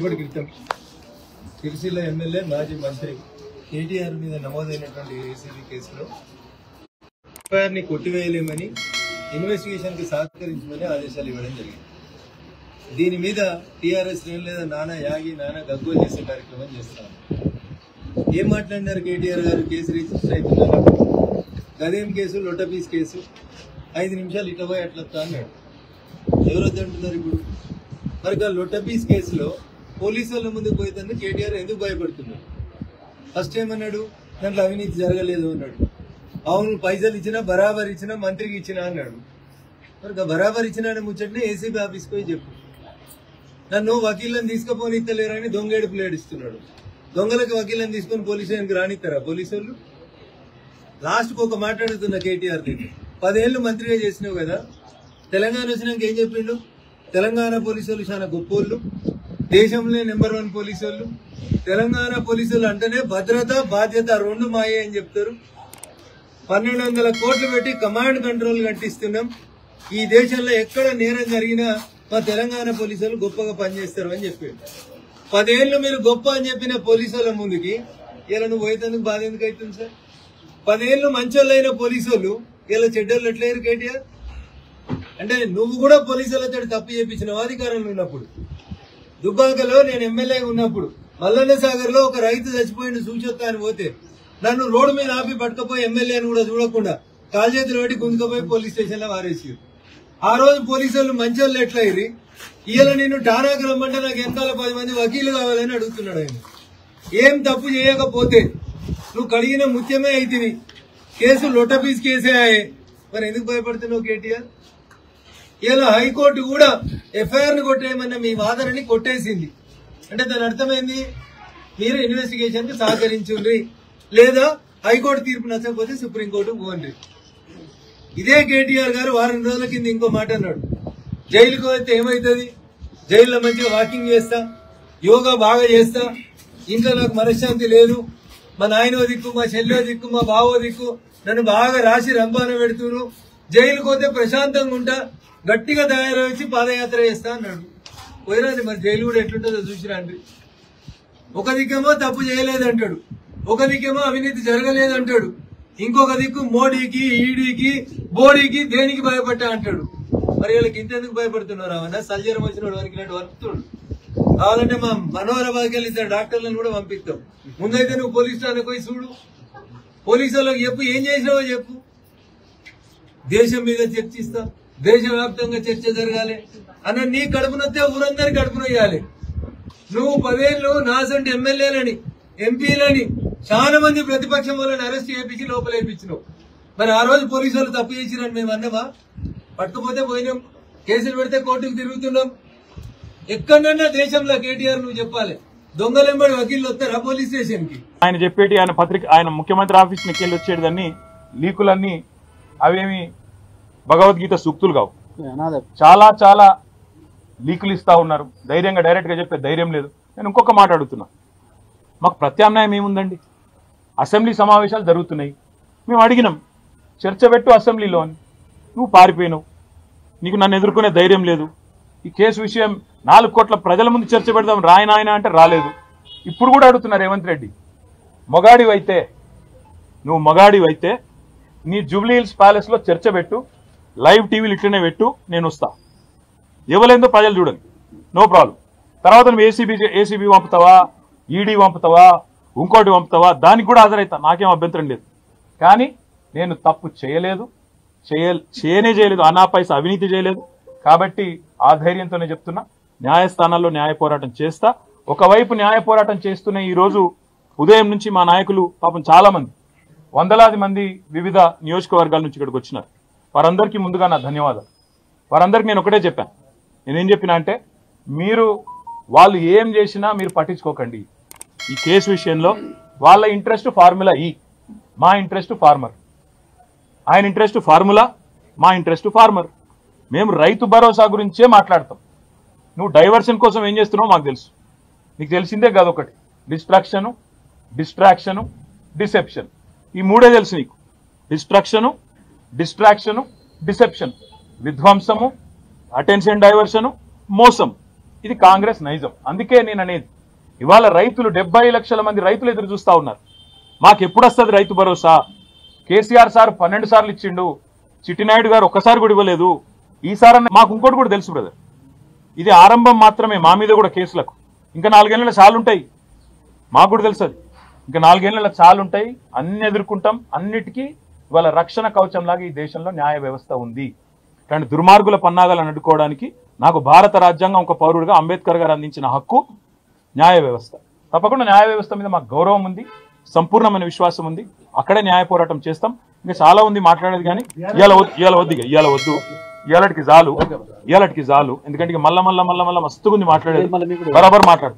సేపటి క్రితం సిరిసిల్ల ఎమ్మెల్యే మాజీ మంత్రి కేటీఆర్ మీద నమోదైనటువంటి ఏసీబీ కేసులో ఎఫ్ఐఆర్ని కొట్టివేయలేమని ఇన్వెస్టిగేషన్కి సహకరించమని ఆదేశాలు ఇవ్వడం జరిగింది. దీని మీద టీఆర్ఎస్ శ్రేణులు లేదా నానా యాగి నానా గగ్గోలు చేసే కార్యక్రమం చేస్తున్నారు. ఏం మాట్లాడినారు కేటీఆర్ గారు? కేసు రిజిస్టర్ అవుతున్నారు, గదేం కేసు, లొట్టపీస్ కేసు, 5 నిమిషాలు ఇట్లా పోయి అట్లా అన్నాడు. ఎవరు వద్దంటున్నారు ఇప్పుడు? మరి లొట్టపీస్ కేసులో పోలీసు వాళ్ళ ముందుకు పోయేందుకు కేటీఆర్ ఎందుకు భయపడుతున్నాడు? ఫస్ట్ ఏమన్నాడు, దాంట్లో అవినీతి జరగలేదు అన్నాడు. అవును, పైసలు ఇచ్చినా బరాబర్ ఇచ్చినా మంత్రికి ఇచ్చినా అన్నాడు. మరి బరాబర్ ఇచ్చినా ముచ్చటనే ఏసీబీ ఆఫీస్కి పోయి చెప్పు. నన్ను వకీళ్ళని తీసుకుపోని ఇస్తలేరని దొంగేడుపులు ఏడుస్తున్నాడు. దొంగలకు వకీళ్ళని తీసుకొని పోలీస్ స్టేషన్కి రానిస్తారా పోలీసు వాళ్ళు? లాస్ట్కి ఒక మాట్లాడుతున్న కేటీఆర్ దగ్గర 10 ఏళ్ళు మంత్రిగా చేసినావు కదా, తెలంగాణ వచ్చినాక ఏం చెప్పిండు? తెలంగాణ పోలీసు వాళ్ళు చాలా గొప్పోళ్ళు, దేశంలో నెంబర్ 1 పోలీసు వాళ్ళు, తెలంగాణ పోలీసులు అంటేనే భద్రత బాధ్యత 2 మాయే అని చెప్తారు. 1200 కోట్లు పెట్టి కమాండ్ కంట్రోల్ కట్టిస్తున్నాం. ఈ దేశంలో ఎక్కడ నేరం జరిగినా మా తెలంగాణ పోలీసులు గొప్పగా పనిచేస్తారు అని చెప్పాడు. 10 ఏళ్ళు మీరు గొప్ప అని చెప్పిన పోలీసుల ముందుకి ఇలా నువ్వు పోయేందుకు బాధ ఎందుకు అవుతుంది సార్? 10 ఏళ్ళు మంచోళ్ళైన పోలీసులు ఇలా చెడ్డోళ్ళు ఎట్లయ్యారు కేటీఆర్? అంటే నువ్వు కూడా పోలీసులతో తప్పు చేయించినావు అధికారంలో ఉన్నప్పుడు. దుబ్బాకలో నేను ఎమ్మెల్యే ఉన్నప్పుడు మల్లన్న సాగర్ లో ఒక రైతు చచ్చిపోయిన సూచొత్తా అని పోతే నన్ను రోడ్డు మీద ఆపి పట్టుకపోయి ఎమ్మెల్యే అని కూడా చూడకుండా కాలు చేతులు పెట్టి గుంజుకపోయి పోలీస్ స్టేషన్ లో వారేసి. ఆ రోజు పోలీసులు మంచోళ్ళు ఎట్లయిరి? ఇవాళ నేను ఠానాకు రమ్మంటే నాకు వెనకాల 10 మంది వకీలు కావాలని అడుగుతున్నాడు ఆయన. ఏం తప్పు చేయకపోతే నువ్వు కడిగిన ముత్యమే అయితివి, కేసు లొట్టపీస్ కేసే ఆయే, మరి ఎందుకు భయపడుతున్నావు కేటీఆర్? ఇలా హైకోర్టు కూడా ఎఫ్ఐఆర్ ని కొట్టేయమన్న మీ వాదనని కొట్టేసింది. అంటే దాని అర్థమైంది, మీరు ఇన్వెస్టిగేషన్ కి సహకరించుండ్రి, లేదా హైకోర్టు తీర్పు నచ్చకపోతే సుప్రీంకోర్టు పోండి. ఇదే కేటీఆర్ గారు వారం రోజుల కింద ఇంకో మాట అన్నాడు, జైలుకు వెళ్తే ఏమవుతుంది, జైల్లో మంచిగా వాకింగ్ చేస్తా, యోగా బాగా చేస్తా, ఇంట్లో నాకు మనశ్శాంతి లేదు, మా నాయనో దిక్కు, మా చెల్లో దిక్కు, మా బావో దిక్కు నన్ను బాగా రాసి రంపాన పెడుతున్నారు, జైలుకు పోతే ప్రశాంతంగా ఉంటా, గట్టిగా తయారవచ్చి పాదయాత్ర చేస్తా అన్నాడు. పోయిరాది మరి జైలు కూడా ఎట్లుంటుందో చూసిరండి. ఒక దిక్కేమో తప్పు చేయలేదంటాడు, ఒక దిక్కేమో అవినీతి జరగలేదంటాడు, ఇంకొక దిక్కు మోడీకి ఈడీకి బోడీకి దేనికి భయపడ్డా అంటాడు. మరి వీళ్ళకి ఇంతెందుకు భయపడుతున్నారు? అవన్నా సల్జరం వచ్చిన వరకినట్టు వరుకుతాడు. కావాలంటే మా మనోహరాబాద్కి వెళ్ళి ఇద్దరు డాక్టర్లను కూడా పంపిస్తాం. ముందైతే నువ్వు పోలీస్ స్టేషన్కి పోయి చూడు, పోలీసు వాళ్ళకి చెప్పు ఏం చేసినావో చెప్పు. దేశం మీద చర్చిస్తా, దేశవ్యాప్తంగా చర్చ జరగాలి అన్న నీ కడుపునొస్తే ఊరందరి కడుపునొయ్యాలి. నువ్వు 10 ఏళ్ళు నాసంటి ఎమ్మెల్యేలని ఎంపీలని చాలా మంది ప్రతిపక్షం వాళ్ళని అరెస్ట్ చేయించి లోపలేపించినావు. మరి ఆ రోజు పోలీసు వాళ్ళు తప్పు చేసిరని మేము అన్నామా? పట్టుకుపోతే పోయినాం, కేసులు పెడితే కోర్టుకు తిరుగుతున్నాం. ఎక్కడన్నా దేశంలో కేటీఆర్ నువ్వు చెప్పాలి, దొంగలెంబడి వకీళ్ళు వస్తారా పోలీస్ స్టేషన్ కి? ఆయన చెప్పేటి ఆయన పత్రిక, ఆయన ముఖ్యమంత్రి ఆఫీస్ నుంచి వెళ్ళి వచ్చేటిదన్నీ లీకులన్నీ అవేమి భగవద్గీత సూక్తులు కావు. చాలా చాలా లీకులు ఇస్తా ఉన్నారు. ధైర్యంగా డైరెక్ట్ గా చెప్పే ధైర్యం లేదు. నేను ఇంకొక మాట అడుగుతున్నా, మాకు ప్రత్యామ్నాయం ఏముందండి? అసెంబ్లీ సమావేశాలు జరుగుతున్నాయి, మేము అడిగినాం చర్చ పెట్టు అసెంబ్లీలో అని, నువ్వు పారిపోయినావు, నీకు నన్ను ఎదుర్కొనే ధైర్యం లేదు. ఈ కేసు విషయం 4 కోట్ల ప్రజల ముందు చర్చ పెడదాం రాయనాయన అంటే రాలేదు. ఇప్పుడు కూడా అడుగుతున్నారు రేవంత్ రెడ్డి, మొగాడివైతే నువ్వు మొగాడివైతే నీ జూబ్లీ హిల్స్ ప్యాలెస్ లో చర్చ పెట్టు, లైవ్ టీవీలు ఇట్లనే పెట్టు, నేను వస్తా, ఇవ్వలేందో ప్రజలు చూడండి, నో ప్రాబ్లం. తర్వాత నువ్వు ఏసీబీ పంపుతావా, ఈడీ పంపుతావా, ఇంకోటి పంపుతావా, దానికి కూడా హాజరవుతా, నాకేం అభ్యంతరం లేదు. కానీ నేను తప్పు చేయలేదు, చేయలేదు, అనాపైస అవినీతి చేయలేదు. కాబట్టి ఆ ధైర్యంతోనే చెప్తున్నా, న్యాయస్థానాల్లో న్యాయ పోరాటం చేస్తా. ఒకవైపు న్యాయ పోరాటం చేస్తూనే ఈరోజు ఉదయం నుంచి మా నాయకులు పాపం చాలా మంది, వందలాది మంది వివిధ నియోజకవర్గాల నుంచి ఇక్కడికి వచ్చినారు. వారందరికీ ముందుగా నా ధన్యవాదాలు. వారందరికీ నేను ఒకటే చెప్పాను, నేనేం చెప్పినా అంటే, మీరు వాళ్ళు ఏం చేసినా మీరు పట్టించుకోకండి. ఈ కేసు విషయంలో వాళ్ళ ఇంట్రెస్ట్ ఫార్ములా ఈ, మా ఇంట్రెస్ట్ ఫార్మర్. ఆయన ఇంట్రెస్ట్ ఫార్ములా, మా ఇంట్రెస్ట్ ఫార్మర్. మేము రైతు భరోసా గురించే మాట్లాడతాం. నువ్వు డైవర్షన్ కోసం ఏం చేస్తున్నావో మాకు తెలుసు. నీకు తెలిసిందే కాదు, ఒకటి డిస్ట్రాక్షను, డిస్ట్రాక్షను, డిసెప్షన్. ఈ 3 తెలుసు నీకు. డిస్ట్రాక్షను, డిసెప్షన్, విధ్వంసము, అటెన్షన్ డైవర్షను, మోసం. ఇది కాంగ్రెస్ నైజం. అందుకే నేను అనేది ఇవాళ రైతులు 70 లక్షల మంది రైతులు ఎదురు చూస్తా ఉన్నారు. మాకు ఎప్పుడు వస్తుంది రైతు భరోసా? కేసీఆర్ సార్ 12 సార్లు ఇచ్చిండు, చిట్టినాయుడు గారు ఒక్కసారి కూడా ఇవ్వలేదు. ఈసారి మాకు ఇంకోటి కూడా తెలుసు బ్రదర్, ఇది ఆరంభం మాత్రమే. మా మీద కూడా కేసులకు ఇంకా 4 ఏళ్ళ చాలుంటాయి. మాకు కూడా తెలుసు అది. ఇంకా 4 ఏళ్ళ చాలుంటాయి. అన్ని ఎదుర్కొంటాం. అన్నిటికీ ఇవాళ రక్షణ కవచంలాగా ఈ దేశంలో న్యాయ వ్యవస్థ ఉంది. కానీ దుర్మార్గుల పన్నాగాలను అడ్డుకోవడానికి నాకు భారత రాజ్యాంగం ఒక పౌరుడిగా అంబేద్కర్ గారు అందించిన హక్కు న్యాయ వ్యవస్థ. తప్పకుండా న్యాయ వ్యవస్థ మీద మాకు గౌరవం ఉంది, సంపూర్ణమైన విశ్వాసం ఉంది. అక్కడే న్యాయ పోరాటం చేస్తాం. ఇంకా చాలా ఉంది మాట్లాడేది, కానీ ఇవాళటికి చాలు. ఎందుకంటే మళ్ళా మస్తుగా ఉంది మాట్లాడేది. బరాబర్ మాట్లాడు.